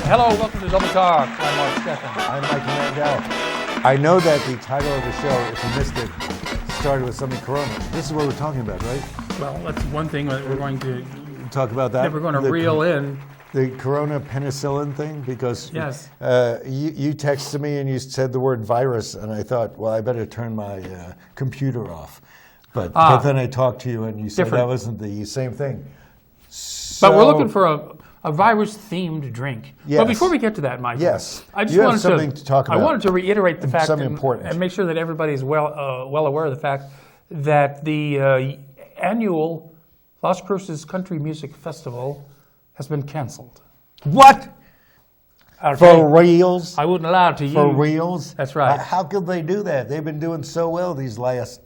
Hello, welcome to Double Talk. I'm Mark Steffen. I'm Michael Mandel. I know that the title of the show, if you missed it, started with something Corona. This is what we're talking about, right? Well, that's one thing that we're going to talk about. That we're going to reel in the Corona Penicillin thing, because yes, you texted me and you said the word virus, and I thought, well, I better turn my computer off. But then I talked to you and you said that wasn't the same thing. So, but we're looking for a virus-themed drink. Yes. But before we get to that, Michael, yes, I just you wanted have something to talk about. I wanted to reiterate the fact and make sure that everybody's well aware of the fact that the annual Las Cruces Country Music Festival has been canceled. What? For reals? I wouldn't allow it to you. For reals? That's right. How could they do that? They've been doing so well these last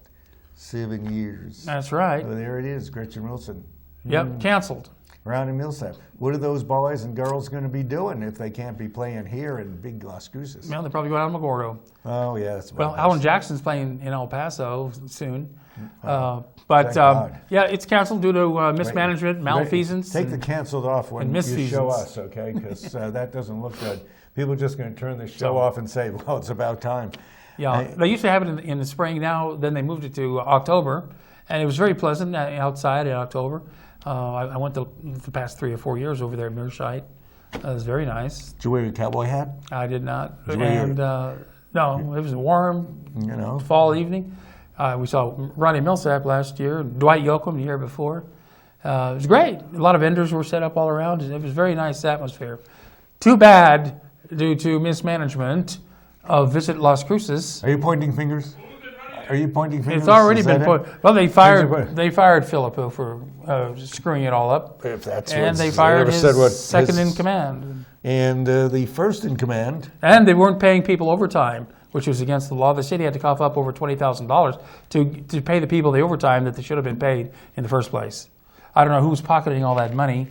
7 years. That's right. Oh, there it is, Gretchen Wilson. Yep, canceled. Around in Millsap. What are those boys and girls going to be doing if they can't be playing here in big Las Cruces? Well, they're probably going out to Magordo. Oh, yeah. That's well, Alan Jackson's playing in El Paso soon. But yeah, it's canceled due to mismanagement, malfeasance. Take the canceled off when you show us, okay? Because that doesn't look good. People are just going to turn the show off and say, well, it's about time. Yeah, they used to have it in the spring. Now, then they moved it to October. And it was very pleasant outside in October. I went the past 3 or 4 years over there at Mearshite. It was very nice. Did you wear your cowboy hat? I did not. And no, it was a warm fall evening. We saw Ronnie Millsap last year, Dwight Yoakam the year before. It was great. A lot of vendors were set up all around. It was a very nice atmosphere. Too bad, due to mismanagement of Visit Las Cruces. Are you pointing fingers? Are you pointing fingers? It's already been put. Well, they fired Filippo for screwing it all up. If that's and they fired his second in command. And the first in command. And they weren't paying people overtime, which was against the law. The city had to cough up over $20,000 to pay the people the overtime that they should have been paid in the first place. I don't know who's pocketing all that money.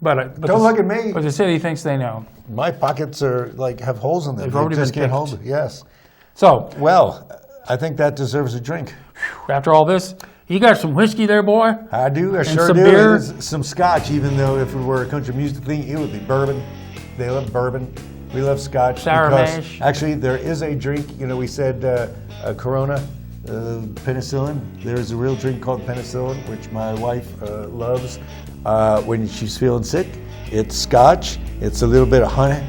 But don't look at me. But the city thinks they know. My pockets are have holes in them. They've already just been can't hold it. Yes. So well, I think that deserves a drink. After all this, you got some whiskey there, boy? I do. I and sure some do. Beer? Some scotch, even though if it were a country music thing, it would be bourbon. They love bourbon. We love scotch. Sour mash. Actually, there is a drink. We said Corona, Penicillin. There's a real drink called Penicillin, which my wife loves when she's feeling sick. It's scotch. It's a little bit of honey.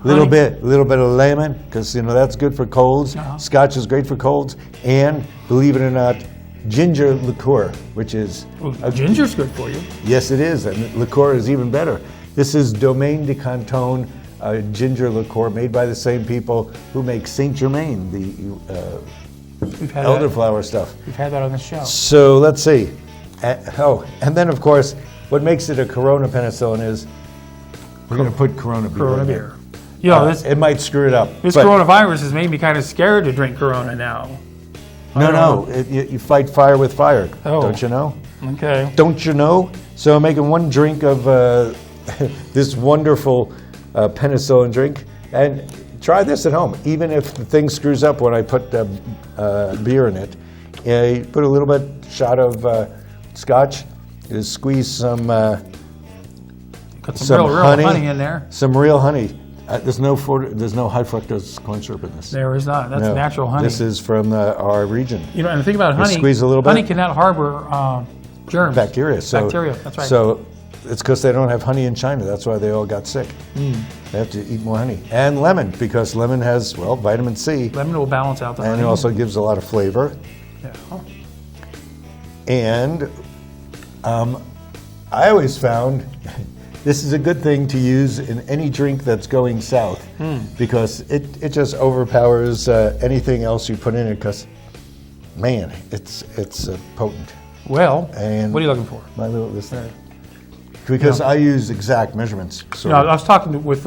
Little bit of lemon, because that's good for colds. Scotch is great for colds, and believe it or not, ginger liqueur, which is ginger's good for you. Yes, it is, and liqueur is even better. This is Domaine de Canton ginger liqueur, made by the same people who make Saint Germain, the elderflower stuff. We've had that on the show. So let's see. And then of course, what makes it a Corona Penicillin is we're going to put Corona beer. It might screw it up. This coronavirus has made me kind of scared to drink Corona now. No. You fight fire with fire. Oh. Don't you know? Okay. Don't you know? So I'm making one drink of this wonderful penicillin drink. And try this at home. Even if the thing screws up when I put beer in it, you put a little bit shot of scotch. You squeeze some real honey in there. Some real honey. There's no high fructose corn syrup in this. There is not. That's natural honey. This is from our region. And the thing about honey, squeeze a little bit. Honey cannot harbor germs. Bacteria. Bacteria, that's right. So it's because they don't have honey in China. That's why they all got sick. They have to eat more honey. And lemon, because lemon has, vitamin C. Lemon will balance out the honey. And it also gives a lot of flavor. Yeah. And I always found this is a good thing to use in any drink that's going south, because it just overpowers anything else you put in it, because, man, it's potent. Well, and what are you looking for? My little listener. Because I use exact memeasurements. So I was talking with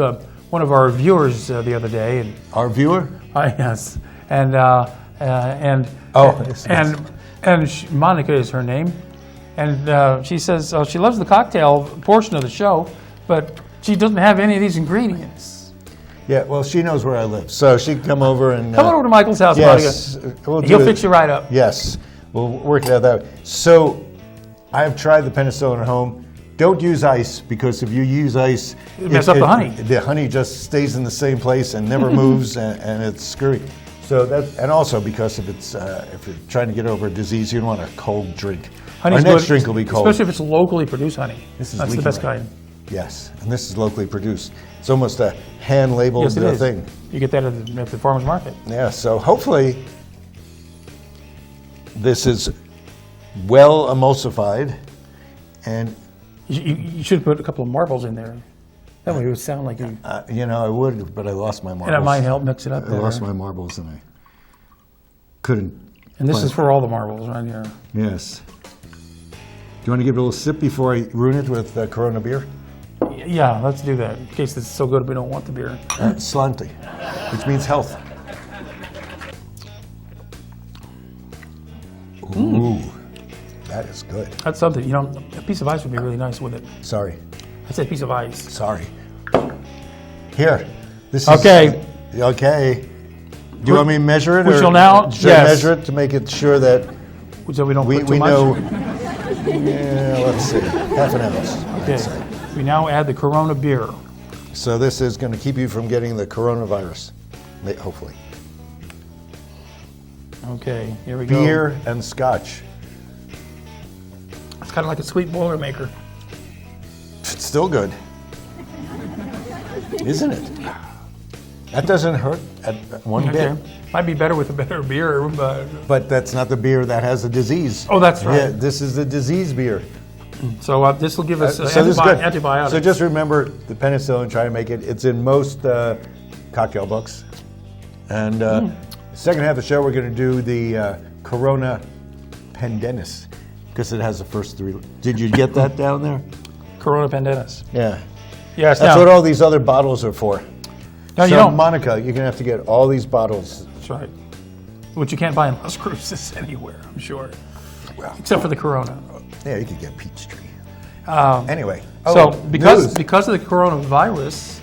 one of our viewers the other day. And our viewer? Yes. And Monica is her name. And she says she loves the cocktail portion of the show, but she doesn't have any of these ingredients. Yeah, well, she knows where I live, so she can come over and... Come on over to Michael's house, yes, Monica. He'll fix you right up. Yes, we'll work it out that way. So I have tried the penicillin at home. Don't use ice, because if you use ice, it messes up the honey. The honey just stays in the same place and never moves, and it's screwy. So and also because if you're trying to get over a disease, you don't want a cold drink. Honey's Our next good, drink will be cold. especially if it's locally produced honey. That's the best kind. Yes, and this is locally produced. It's almost a hand-labeled thing. You get that at the farmer's market. Yeah, so hopefully this is well emulsified, and you should put a couple of marbles in there. That way it would sound like you. I would, but I lost my marbles. And that might help mix it up. I lost my marbles, and I couldn't. And this is for all the marbles right here. Yes. Do you want to give it a little sip before I ruin it with Corona beer? Yeah, let's do that. In case it's so good we don't want the beer. Slanty, which means health. Ooh, that is good. That's something. A piece of ice would be really nice with it. Sorry. I said piece of ice. Sorry. Here. This is okay. Okay. Do you want me to measure it? We shall now. Should I measure it to make it sure that so we don't put too we much? know? Yeah, let's see. Half an ounce. Okay. We now add the Corona beer. So this is going to keep you from getting the coronavirus, hopefully. Okay, here we go. Beer and scotch. It's kind of like a sweet Boilermaker. It's still good, isn't it? That doesn't hurt at one bit. Might be better with a better beer, but that's not the beer that has a disease. Oh, that's right. Yeah, this is the disease beer. So this will give us antibiotics. So just remember the penicillin. Try to make it. It's in most cocktail books. And second half of the show, we're going to do the Corona Pendennis, because it has the first three. Did you get that down there? Corona Pendennis. Yeah. Yes. That's what all these other bottles are for. No, so you don't. Monica, you're going to have to get all these bottles. That's right. Which you can't buy in Las Cruces anywhere, I'm sure. Well, except for the Corona. Yeah, you could get Peachtree. Anyway, because of the coronavirus,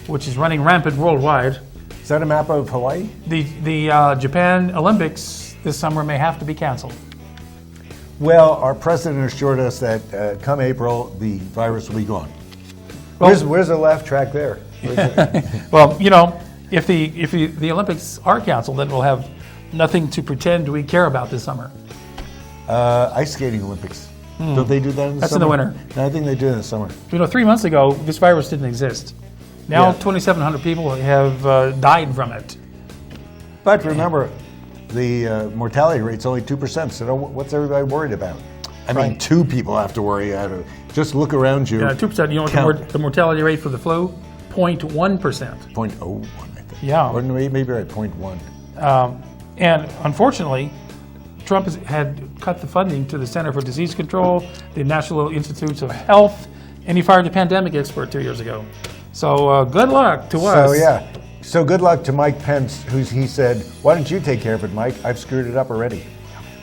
which is running rampant worldwide. Is that a map of Hawaii? The Japan Olympics this summer may have to be canceled. Well, our president assured us that come April, the virus will be gone. Well, where's the laugh track there? Well, if the Olympics are canceled, then we'll have nothing to pretend we care about this summer. Ice skating Olympics. Don't they do that in the That's summer? in the winter. No, I think they do in the summer. 3 months ago, this virus didn't exist. Now 2,700 people have died from it. But remember, the mortality rate's only 2%, so what's everybody worried about? I mean, 2 people have to worry about it. Just look around you. Yeah, 2%. You know what the mortality rate for the flu? 0.1%. 0.01, I think. Yeah. Or maybe right, 0.1. And unfortunately, Trump had cut the funding to the Center for Disease Control, the National Institutes of Health, and he fired a pandemic expert 2 years ago. So good luck to us. So yeah, so good luck to Mike Pence, he said, why don't you take care of it, Mike? I've screwed it up already.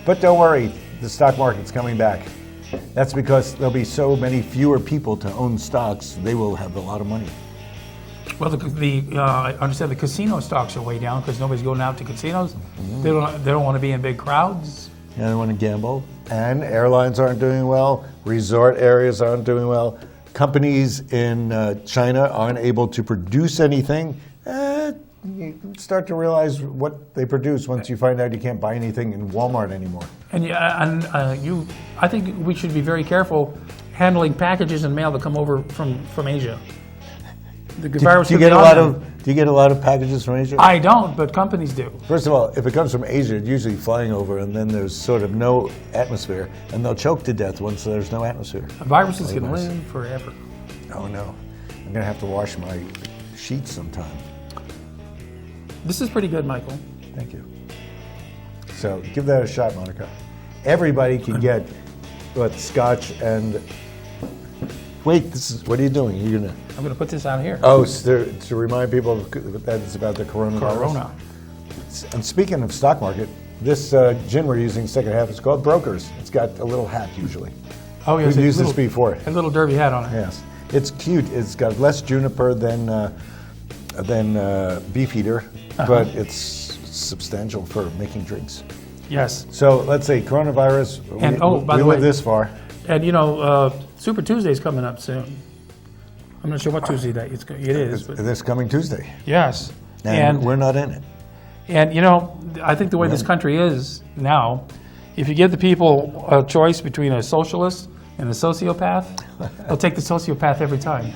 But don't worry, the stock market's coming back. That's because there'll be so many fewer people to own stocks, they will have a lot of money. Well, I understand the casino stocks are way down because nobody's going out to casinos. Mm-hmm. They don't want to be in big crowds. Yeah, they want to gamble. And airlines aren't doing well. Resort areas aren't doing well. Companies in China aren't able to produce anything. You start to realize what they produce once you find out you can't buy anything in Walmart anymore. And I think we should be very careful handling packages and mail that come over from Asia. Do you get a lot of packages from Asia? I don't, but companies do. First of all, if it comes from Asia, it's usually flying over, and then there's sort of no atmosphere, and they'll choke to death once there's no atmosphere. Viruses can live forever. Oh no, I'm going to have to wash my sheets sometime. This is pretty good, Michael. Thank you. So give that a shot, Monica. Everybody can get scotch and. Wait, what are you doing? I'm gonna put this out here. Oh, to remind people that it's about the coronavirus. Corona. And speaking of stock market, this gin we're using second half is called Brokers. It's got a little hat usually. Oh yes, we've used this before. A little derby hat on it. Yes, it's cute. It's got less juniper than Beefeater, but it's substantial for making drinks. Yes. So let's say coronavirus. And by the way, live this far. And Super Tuesday's coming up soon. I'm not sure what Tuesday that it is. But This coming Tuesday. yes. And we're not in it. And, you know, I think the way this country is now, if you give the people a choice between a socialist and a sociopath, they'll take the sociopath every time.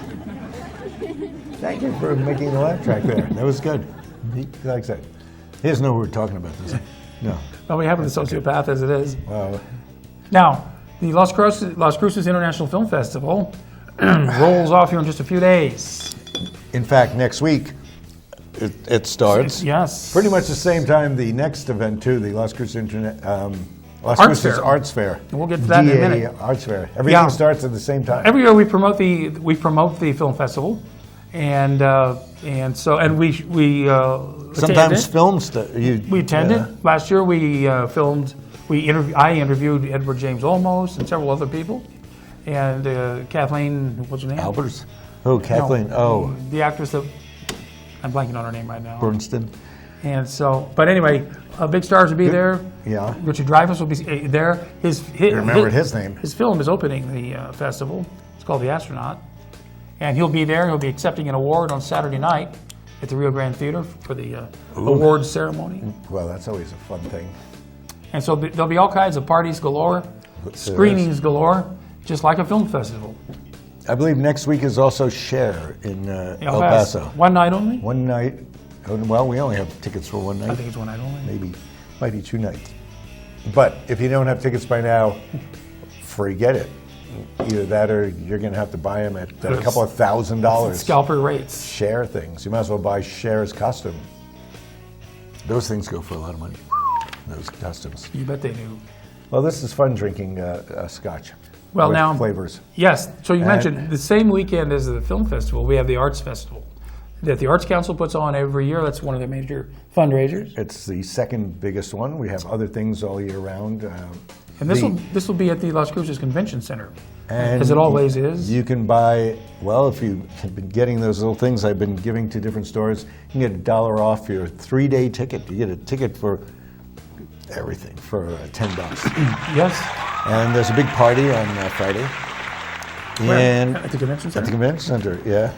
Thank you for making the laugh track there. That was good. He likes that. He doesn't know what we're talking about, does he? No. Well, we have the sociopath as it is. Now, the Las Cruces International Film Festival rolls off here in just a few days. In fact, next week it starts. Yes. Pretty much the same time the next event too, the Las Cruces Arts Fair. And we'll get to that in a minute. Arts Fair. Everything starts at the same time. Every year we promote the film festival, and we sometimes film we attended. Last year we filmed. I interviewed Edward James Olmos and several other people, and Kathleen, what's her name? Albers. Oh, Kathleen. No, the actress that I'm blanking on her name right now. Bernstein. And so, but anyway, big stars will be there. Yeah. Richard Dreyfuss will be there. His name. His film is opening the festival. It's called The Astronaut, and he'll be there. He'll be accepting an award on Saturday night at the Rio Grande Theater for the awards ceremony. Well, that's always a fun thing. And so there'll be all kinds of parties galore, screenings galore, just like a film festival. I believe next week is also Share in El Paso. One night only? One night. Well, we only have tickets for one night. I think it's one night only. Maybe. Might be 2 nights. But if you don't have tickets by now, forget it. Either that or you're going to have to buy them at a couple of $1,000. Scalper rates. Share things. You might as well buy Cher's costume. Those things go for a lot of money. Those costumes. You bet they do. Well, this is fun drinking scotch. Well, with now flavors. Yes. So you mentioned the same weekend as the film festival, we have the Arts Festival that the Arts Council puts on every year. That's one of the major fundraisers. It's the second biggest one. We have other things all year round. And this will be at the Las Cruces Convention Center, and as it always is. You can buy, well, if you have been getting those little things I've been giving to different stores, you can get $1 off your 3-day ticket. You get a ticket for everything for $10. Yes. And there's a big party on Friday. And at the convention center? At the convention center, yeah.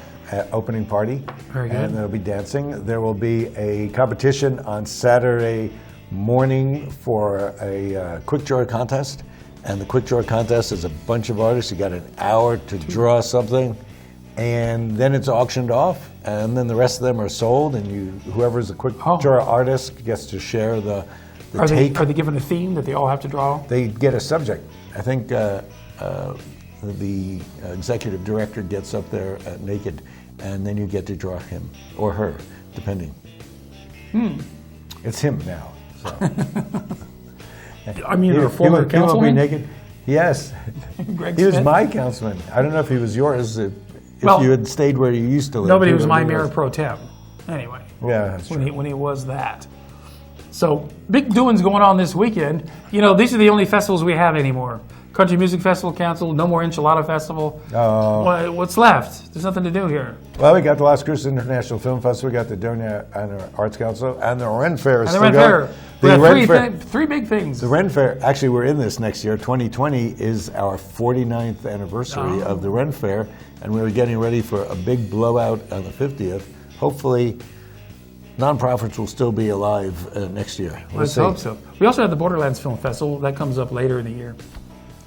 Opening party. Very good. And there'll be dancing. There will be a competition on Saturday morning for a quick draw contest. And the quick draw contest is a bunch of artists. You got an hour to draw something. And then it's auctioned off. And then the rest of them are sold. And whoever's a quick draw artist gets to share the Are they given a theme that they all have to draw? They get a subject. I think the executive director gets up there naked, and then you get to draw him or her, depending. It's him now. So. I mean, a former councilman? He won't be naked. Yes. He was my councilman. I don't know if he was yours, if you had stayed where you used to live. Nobody was my mayor pro tem, anyway. Yeah, that's true. When he was that. So, big doings going on this weekend. You know, these are the only festivals we have anymore. Country Music Festival canceled, no more Enchilada Festival. What's left? There's nothing to do here. Well, we got the Las Cruces International Film Festival, we got the Donia Arts Council, and the Ren Fair is still going. We have three big things. The Ren Fair, actually we're in this next year. 2020 is our 49th anniversary of the Ren Fair, and we're getting ready for a big blowout on the 50th. Hopefully, nonprofits will still be alive next year. Let's hope so. We also have the Borderlands Film Festival. That comes up later in the year.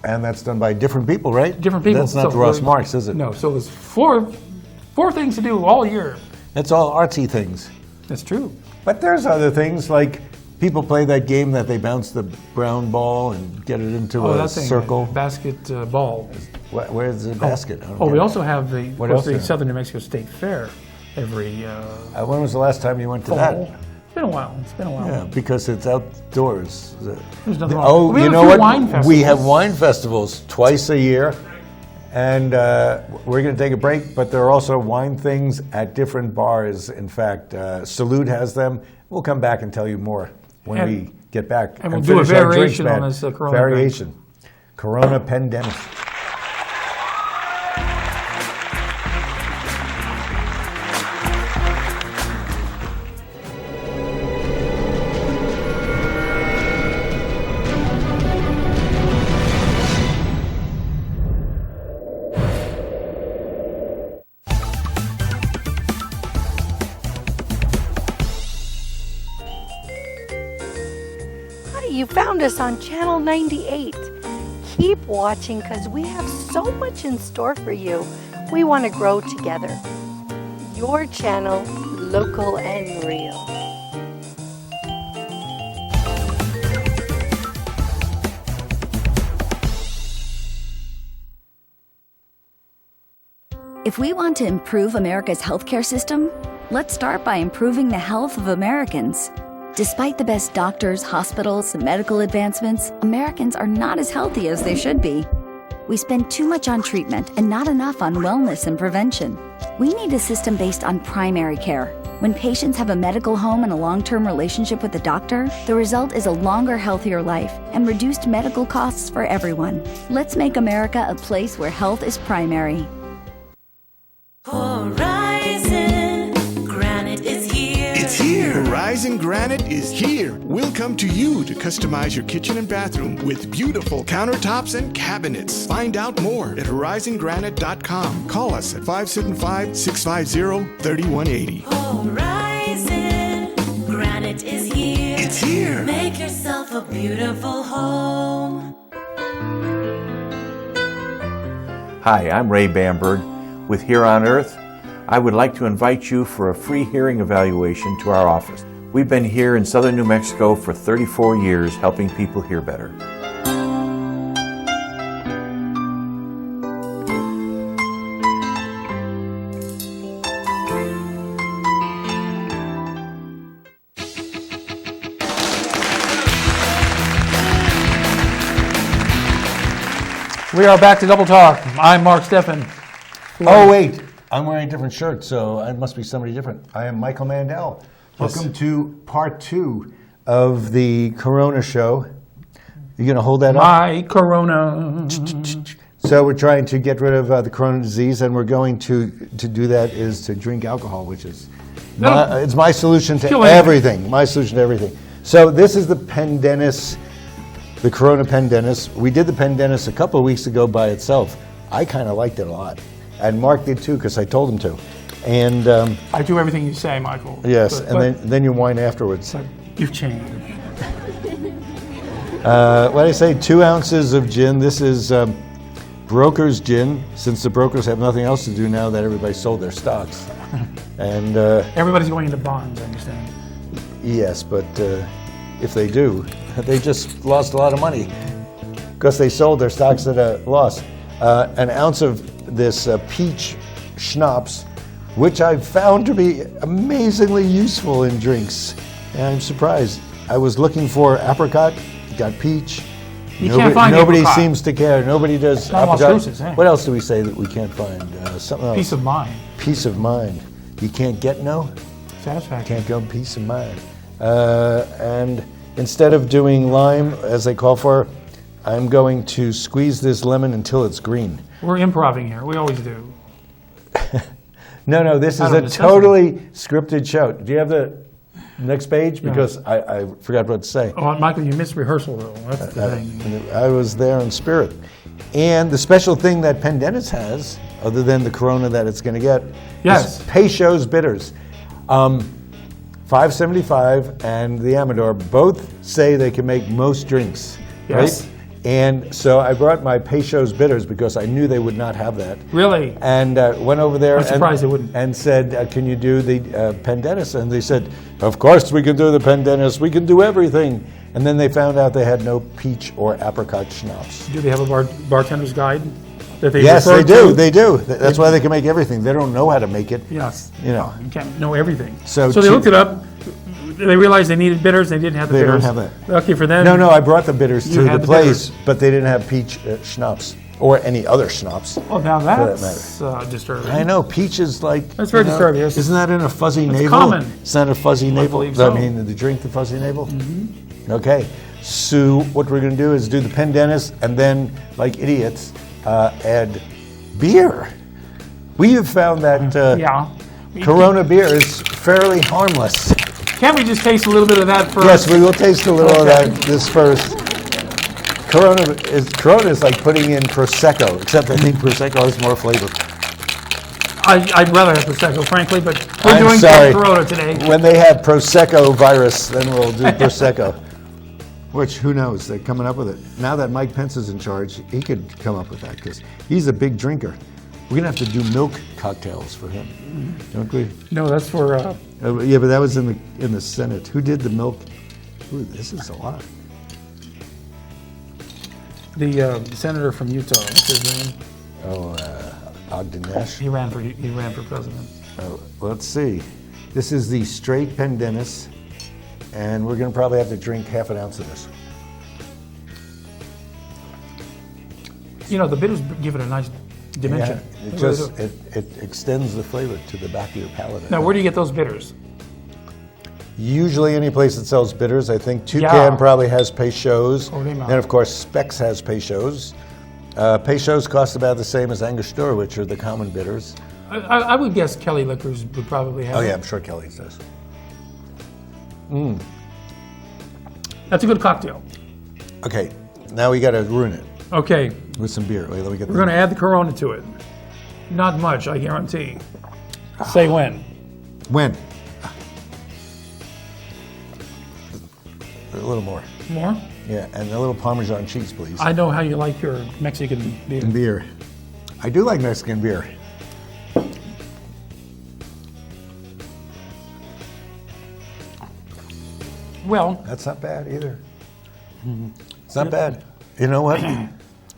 And that's done by different people, right? Different people. That's not Ross Marks, is it? No. So there's four things to do all year. It's all artsy things. That's true. But there's other things, like people play that game that they bounce the brown ball and get it into a circle. Basketball. Where's the basket? We also have the Southern New Mexico State Fair every... when was the last time you went to that? It's been a while. Yeah, because it's outdoors. There's nothing wrong. You know what? We have wine festivals twice a year, and we're going to take a break, but there are also wine things at different bars. In fact, Salute has them. We'll come back and tell you more when we get back. And we'll do a variation on this Corona. Variation. Corona Pendennis. you found us on Channel 98. Keep watching because we have so much in store for you. We want to grow together. Your channel, local and real. If we want to improve America's healthcare system, let's start by improving the health of Americans. Despite the best doctors, hospitals, and medical advancements, Americans are not as healthy as they should be. We spend too much on treatment and not enough on wellness and prevention. We need a system based on primary care. When patients have a medical home and a long-term relationship with the doctor, the result is a longer, healthier life and reduced medical costs for everyone. Let's make America a place where health is primary. Horizon Granite is here. It's here. Horizon Granite is here. We'll come to you to customize your kitchen and bathroom with beautiful countertops and cabinets. Find out more at horizongranite.com. Call us at 575-650-3180. Horizon Granite is here. It's here. Make yourself a beautiful home. Hi, I'm Ray Bamberg with Here on Earth. I would like to invite you for a free hearing evaluation to our office. We've been here in southern New Mexico for 34 years helping people hear better. We are back to Double Talk. I'm Mark Steffen. Oh, wait. I'm wearing a different shirt, so I must be somebody different. I am Michael Mandel. Welcome to part 2 of the Corona show. You going to hold that up? My Corona. So we're trying to get rid of the Corona disease, and we're going to do that is to drink alcohol, which is it's my solution to everything. My solution to everything. So this is the Pendennis, the Corona Pendennis. We did the Pendennis a couple of weeks ago by itself. I kind of liked it a lot. And Mark did too, because I told him to. And I do everything you say, Michael. yes, and then you whine afterwards. But you've changed. What did I say? 2 ounces of gin. This is broker's gin, since the brokers have nothing else to do now that everybody sold their stocks. And Everybody's going into bonds, I understand. yes, but if they do, they just lost a lot of money because they sold their stocks at a loss. An ounce of this peach schnapps, which I've found to be amazingly useful in drinks. And I'm surprised. I was looking for apricot, got peach. Can't find nobody apricot. seems to care. Nobody does Not Las apricot. Cruces, eh? What else do we say that we can't find? Something else. Peace of mind. Peace of mind. You can't get no? Satisfaction. Can't go peace of mind. And instead of doing lime, as they call for, I'm going to squeeze this lemon until it's green. We're improvising here. We always do. No, this is Out a of necessity. totally scripted show. Do you have the next page? Because I forgot what to say. Oh, Michael, you missed rehearsal, though. That's the thing. I was there in spirit. And the special thing that Pendennis has, other than the Corona that it's going to get, Yes. is Peychaud's bitters. $5.75 and the Amador both say they can make most drinks. Yes. Right? And so I brought my Peychaud's bitters because I knew they would not have that. Really? And went over there I'm surprised they wouldn't. and said, can you do the Pendennis? And they said, of course we can do the Pendennis. We can do everything. And then they found out they had no peach or apricot schnapps. Do they have a bartender's guide that they Yes, they refer do. to? They do. That's why they can make everything. They don't know how to make it. Yes. You know. You can't know everything. So they looked it up. They realized they needed bitters. They didn't have the They don't bitters. have that. Lucky for them. No, I brought the bitters You to had the the place, bitters. but they didn't have peach schnapps or any other schnapps. Well, now that that's disturbing. I know peach is like. That's very disturbing, yes. Isn't that in a fuzzy navel? common. It's not a fuzzy navel. believe so. I mean, did you drink the fuzzy navel? Mm-hmm. Okay. So what we're going to do is do the Pendennis and then, like idiots, add beer. We have found that Corona beer is fairly harmless. Can't we just taste a little bit of that first? Yes, we will taste a little of that this first. Corona is like putting in Prosecco, except I think Prosecco has more flavor. I'd rather have Prosecco, frankly, but we're I'm doing sorry. Corona today. When they have Prosecco virus, then we'll do Prosecco. Which, who knows? They're coming up with it. Now that Mike Pence is in charge, he could come up with that because he's a big drinker. We're going to have to do milk cocktails for him, don't we? No, that's for... yeah, but that was in the Senate. Who did the milk? Ooh, this is a lot. The senator from Utah, what's his name? Oh, Ogden Nash. He ran for president. Oh, let's see. This is the straight Pendennis, and we're going to probably have to drink half an ounce of this. You know, the bitters give it a nice dimension. Yeah, it extends the flavor to the back of your palate. Now, where do you get those bitters? Usually any place that sells bitters. I think Toucan probably has Peychaud's. And of course, Specs has Peychaud's. Peychaud's cost about the same as Angostura, which are the common bitters. I would guess Kelly Liquors would probably have Oh yeah, it. I'm sure Kelly's does. That's a good cocktail. Okay, now we got to ruin it Okay, with some beer. Wait, let me get we're going to add the Corona to it. Not much, I guarantee. Say when. When? A little more. More? Yeah, and a little Parmesan cheese, please. I know how you like your Mexican beer. And beer. I do like Mexican beer. Well, That's not bad either. It's not bad. You know what?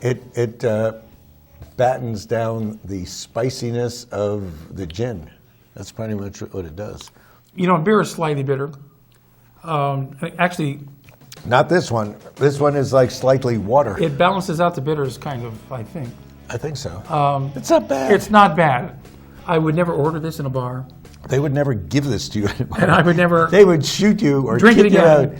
It battens down the spiciness of the gin. That's pretty much what it does. you know, beer is slightly bitter. Actually, Not this one. This one is like slightly water. it balances out the bitters, kind of, I think. I think so. It's not bad. It's not bad. I would never order this in a bar. They would never give this to you. And I would never They would shoot you or drink it kick you again.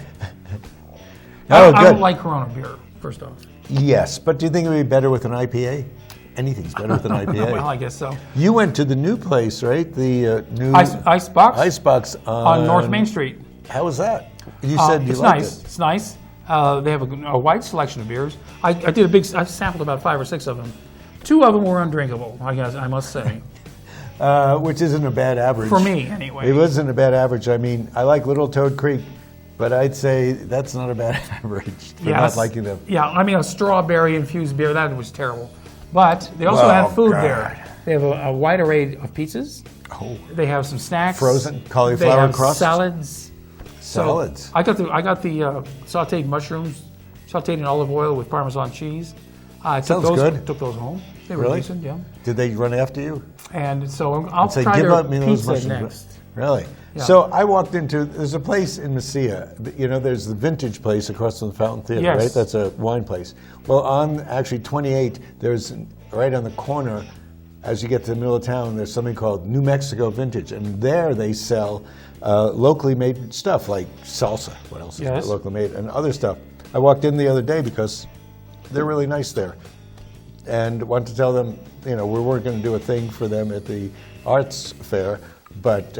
out. I don't like Corona beer, first off. Yes, but do you think it would be better with an IPA? Anything's better with an IPA. Well, I guess so. You went to the new place, right? The new Icebox Icebox on North Main Street. How was that? You said you it's liked nice. it. It's nice. They have a wide selection of beers. I sampled about 5 or 6 of them. 2 of them were undrinkable, I guess I must say. Which isn't a bad average. For me, anyway. It wasn't a bad average. I mean, I like Little Toad Creek, but I'd say that's not a bad average for not liking them. Yeah, I mean, a strawberry infused beer, that was terrible. But they also have food there. They have a wide array of pizzas. Oh. They have some snacks. Frozen cauliflower they have crust. salads. Salads. So I got the sautéed mushrooms, sautéed in olive oil with Parmesan cheese. I Sounds took those, good. Took those home. They were Really? decent, yeah. Did they run after you? And so I'll Say, try give their up me those pizza mushrooms. next. Really? Yeah. So I walked into, there's a place in Mesilla, you know, there's the Vintage place across from the Fountain Theater, Yes. right? That's a wine place. Well, on actually 28, there's right on the corner, as you get to the middle of town, there's something called New Mexico Vintage, and there they sell locally made stuff like salsa, what else Yes. is locally made, and other stuff. I walked in the other day because they're really nice there, and wanted to tell them, you know, we weren't going to do a thing for them at the arts fair, but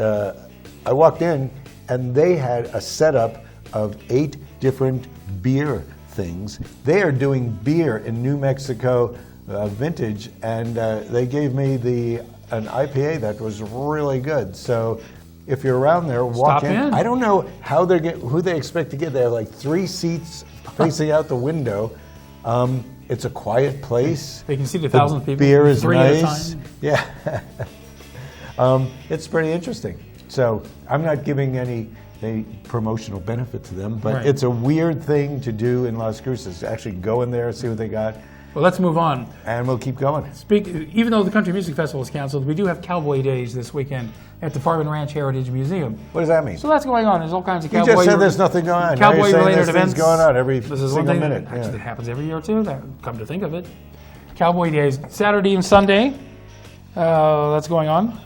I walked in and they had a setup of 8 different beer things. They are doing beer in New Mexico vintage, and they gave me an IPA that was really good. So if you're around there, walk Stop in. I don't know how who they expect to get. They have like 3 seats facing out the window. It's a quiet place. They can seat 1,000 people. Beer is 3 at a nice. time. Yeah. It's pretty interesting. So I'm not giving any promotional benefit to them, but Right. it's a weird thing to do in Las Cruces, to actually go in there, see what they got, Well, let's move on. and we'll keep going. Even though the Country Music Festival is canceled, we do have Cowboy Days this weekend at the Farm and Ranch Heritage Museum. What does that mean? So that's going on. There's all kinds of You cowboy. just said there's nothing going on. Now you're saying Cowboy-related there's things events going on every This is single one thing minute. That actually Yeah. happens every year too. Come to think of it, Cowboy Days, Saturday and Sunday. That's going on.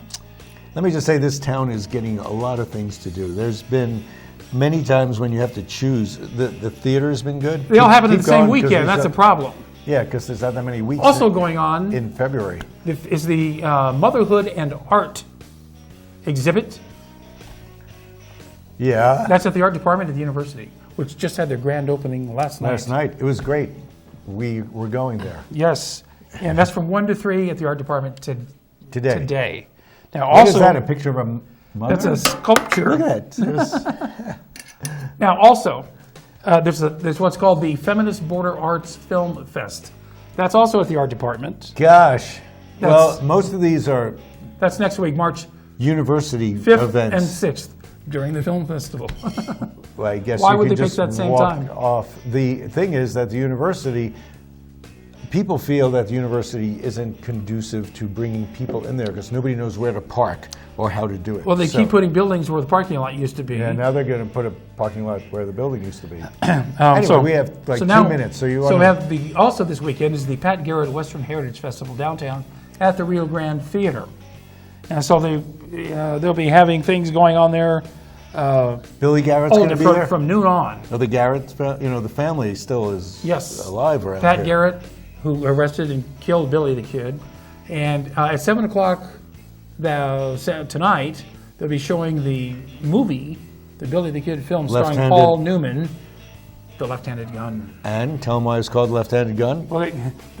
Let me just say this town is getting a lot of things to do. There's been many times when you have to choose. The theater's been good. They all happen in Keep the same going, 'cause weekend. there's That's a problem. Yeah, because there's not that many weeks Also going on in February. is the Motherhood and Art exhibit. Yeah. That's at the art department at the university, which just had their grand opening last night. Last night. It was great. We were going there Yes, and that's from 1 to 3 at the art department today. Now, What also, is that, a picture of a mother? that's a sculpture. Look at that. Now, also, There's what's called the Feminist Border Arts Film Fest. That's also at the art department. Gosh. Well, That's- most of these are That's next week, March university 5th events. and 6th during the film festival. Well, I guess Why you would can they pick just that same walk time? off. The thing is that the university, people feel that the university isn't conducive to bringing people in there because nobody knows where to park or how to do it. Well, they So- keep putting buildings where the parking lot used to be. Yeah, now they're going to put a parking lot where the building used to be. So we have like now- 2 minutes, so you So want we have also this weekend is the Pat Garrett Western Heritage Festival downtown at the Rio Grande Theater, and so they'll be having things going on there. Billy Garrett's going to be there? From noon on. Oh, the Garrett's, the family still is Yes. alive around Pat here. Garrett, who arrested and killed Billy the Kid, and at 7 o'clock tonight they'll be showing the movie, the Billy the Kid film starring Left-handed. Paul Newman, The Left-Handed Gun. And tell them why it's called Left-Handed Gun. Well,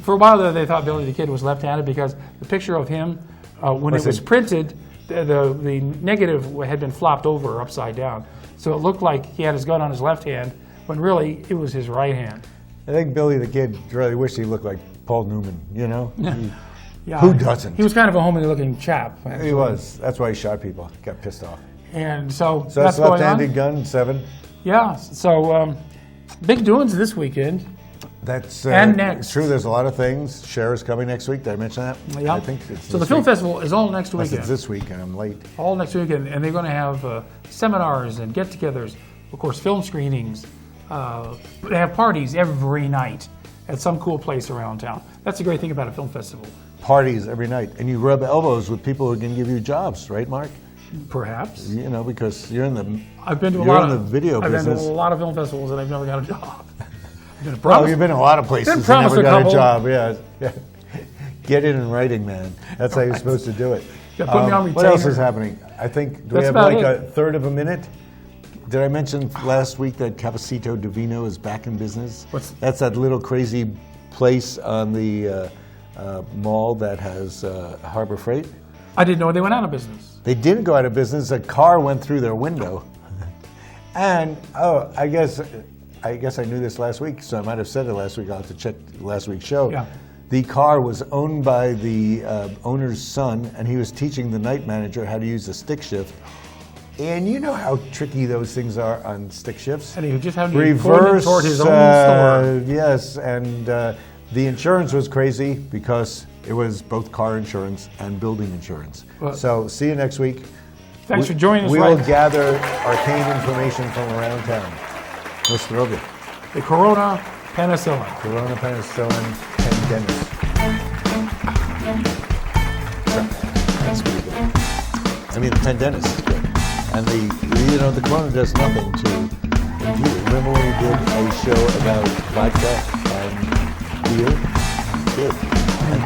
for a while there, they thought Billy the Kid was left-handed because the picture of him, when it was printed, the negative had been flopped over upside down. So it looked like he had his gun on his left hand, when really it was his right hand. I think Billy the Kid really wished he looked like Paul Newman, Yeah. Who doesn't? He was kind of a homely-looking chap. He was. That's why he shot people. Got pissed off. And so So that's that's going on. Left-Handed Gun, 7. Yeah, so big doings this weekend. That's And next. true. There's a lot of things. Cher is coming next week. Did I mention that? Yeah. I think it's So the this film week. festival is all next Unless weekend. it's this week and I'm late. All next weekend, and they're going to have seminars and get-togethers, of course, film screenings. They have parties every night at some cool place around town. That's the great thing about a film festival. Parties every night. And you rub elbows with people who can give you jobs, right, Mark? Perhaps. Because you're in the I've been to a you're lot in of the video I've business. been to a lot of film festivals, and I've never got a job. I've been Well, promised- you've been in a lot of places Been and promised never a got a couple. job. Yeah. Get it in writing, man. That's how you're supposed to do it. Yeah, put me on what else retainer. is happening? I think, do we That's have about like it. a third of a minute? Did I mention last week that Capacito Divino is back in business? That's that little crazy place on the mall that has Harbor Freight. I didn't know they went out of business. They didn't go out of business. A car went through their window. And, I guess I knew this last week, so I might have said it last week. I'll have to check last week's show. Yeah. The car was owned by the owner's son, and he was teaching the night manager how to use the stick shift. And you know how tricky those things are on stick shifts. And he just had to be pointed toward his own store. Yes, and the insurance was crazy because it was both car insurance and building insurance. Well, so see you next week. Thanks for joining us. We Ryan. will gather arcane information from around town. Let's throw it. The Corona Penicillin. Corona, Penicillin, Pendennis. That's pretty good. I mean, the Pendennis is good. And the Corona does nothing to impede it. Remember when we did a show about vodka and beer? Good. And